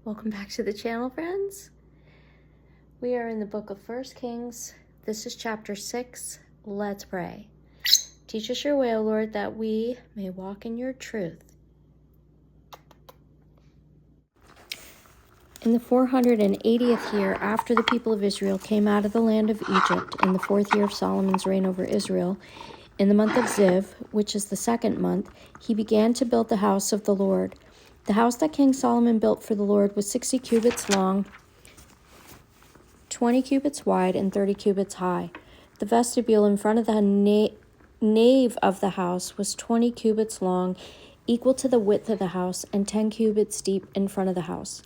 Welcome back to the channel, friends. We are in the book of 1 Kings. This is chapter 6. Let's pray. Teach us your way, O Lord, that we may walk in your truth. In the 480th year after the people of Israel came out of the land of Egypt, in the 4th year of Solomon's reign over Israel, in the month of Ziv, which is the 2nd month, he began to build the house of the Lord. The house that King Solomon built for the Lord was 60 cubits long, 20 cubits wide, and 30 cubits high. The vestibule in front of the nave of the house was 20 cubits long, equal to the width of the house, and 10 cubits deep in front of the house.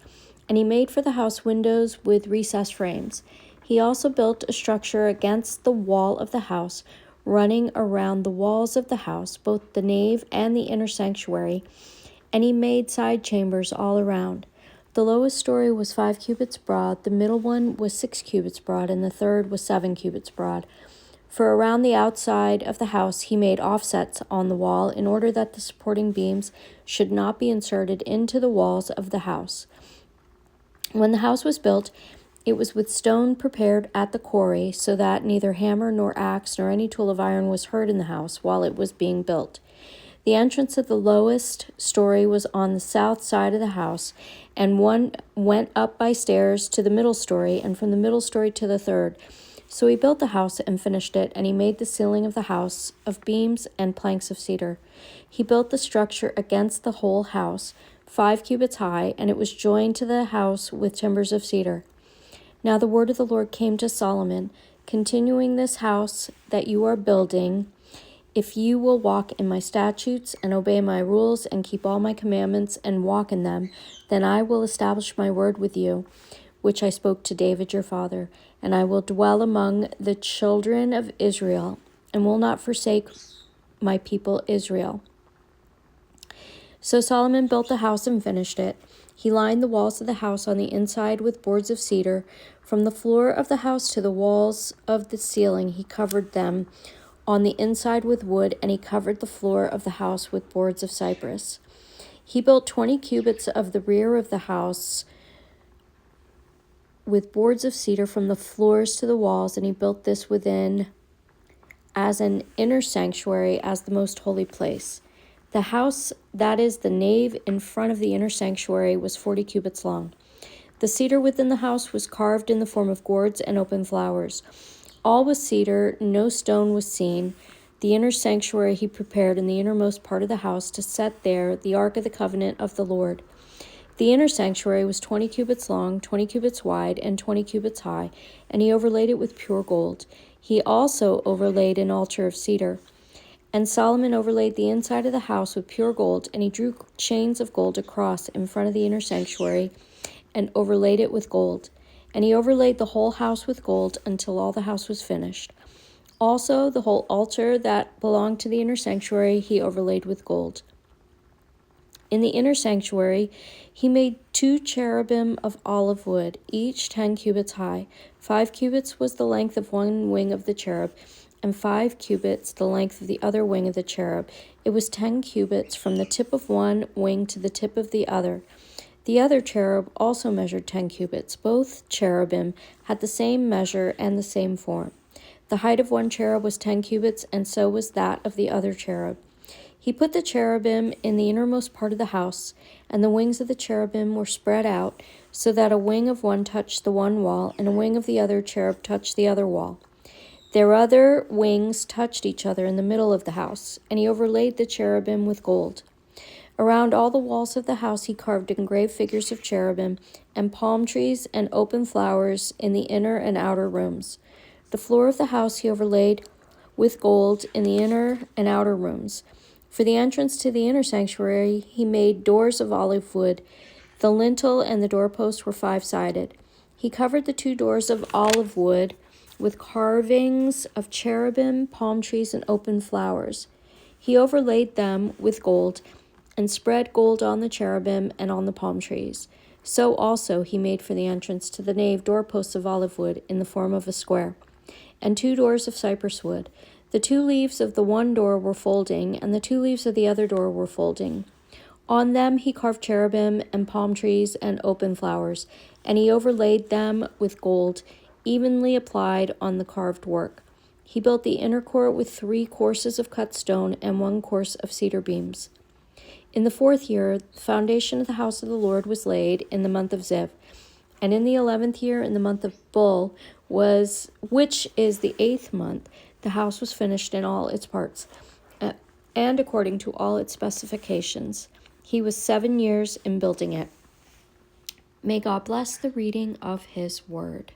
And he made for the house windows with recessed frames. He also built a structure against the wall of the house, running around the walls of the house, both the nave and the inner sanctuary, and he made side chambers all around. The lowest story was 5 cubits broad, the middle one was 6 cubits broad, and the third was 7 cubits broad. For around the outside of the house he made offsets on the wall, in order that the supporting beams should not be inserted into the walls of the house. When the house was built, it was with stone prepared at the quarry, so that neither hammer nor axe nor any tool of iron was heard in the house while it was being built. The entrance of the lowest story was on the south side of the house, and one went up by stairs to the middle story, and from the middle story to the third. So he built the house and finished it, and he made the ceiling of the house of beams and planks of cedar. He built the structure against the whole house, 5 cubits high, and it was joined to the house with timbers of cedar. Now the word of the Lord came to Solomon, continuing this house that you are building, if you will walk in my statutes and obey my rules and keep all my commandments and walk in them, then I will establish my word with you, which I spoke to David your father, and I will dwell among the children of Israel and will not forsake my people Israel. So Solomon built the house and finished it. He lined the walls of the house on the inside with boards of cedar. From the floor of the house to the walls of the ceiling, he covered them on the inside with wood, and he covered the floor of the house with boards of cypress. He built 20 cubits of the rear of the house with boards of cedar from the floors to the walls, and he built this within as an inner sanctuary, as the most holy place. The house, that is the nave in front of the inner sanctuary, was 40 cubits long. The cedar within the house was carved in the form of gourds and open flowers. All was cedar, no stone was seen. The inner sanctuary he prepared in the innermost part of the house to set there the ark of the covenant of the Lord. The inner sanctuary was 20 cubits long, 20 cubits wide, and 20 cubits high, and he overlaid it with pure gold. He also overlaid an altar of cedar. And Solomon overlaid the inside of the house with pure gold, and he drew chains of gold across in front of the inner sanctuary and overlaid it with gold. And he overlaid the whole house with gold until all the house was finished. Also, the whole altar that belonged to the inner sanctuary he overlaid with gold. In the inner sanctuary, he made 2 cherubim of olive wood, each 10 cubits high. 5 cubits was the length of one wing of the cherub, and 5 cubits the length of the other wing of the cherub. It was 10 cubits from the tip of one wing to the tip of the other. The other cherub also measured 10 cubits. Both cherubim had the same measure and the same form. The height of one cherub was 10 cubits, and so was that of the other cherub. He put the cherubim in the innermost part of the house, and the wings of the cherubim were spread out, so that a wing of one touched the one wall, and a wing of the other cherub touched the other wall. Their other wings touched each other in the middle of the house, and he overlaid the cherubim with gold. Around all the walls of the house he carved engraved figures of cherubim and palm trees and open flowers in the inner and outer rooms. The floor of the house he overlaid with gold in the inner and outer rooms. For the entrance to the inner sanctuary he made doors of olive wood. The lintel and the doorpost were 5-sided. He covered the 2 doors of olive wood with carvings of cherubim, palm trees, and open flowers. He overlaid them with gold and spread gold on the cherubim and on the palm trees. So also he made for the entrance to the nave doorposts of olive wood in the form of a square, and 2 doors of cypress wood. The 2 leaves of the one door were folding, and the 2 leaves of the other door were folding. On them he carved cherubim and palm trees and open flowers, and he overlaid them with gold, evenly applied on the carved work. He built the inner court with 3 courses of cut stone and 1 course of cedar beams. In the 4th year, the foundation of the house of the Lord was laid in the month of Ziv, and in the 11th year, in the month of Bul, which is the 8th month, the house was finished in all its parts, and according to all its specifications. He was 7 years in building it. May God bless the reading of his word.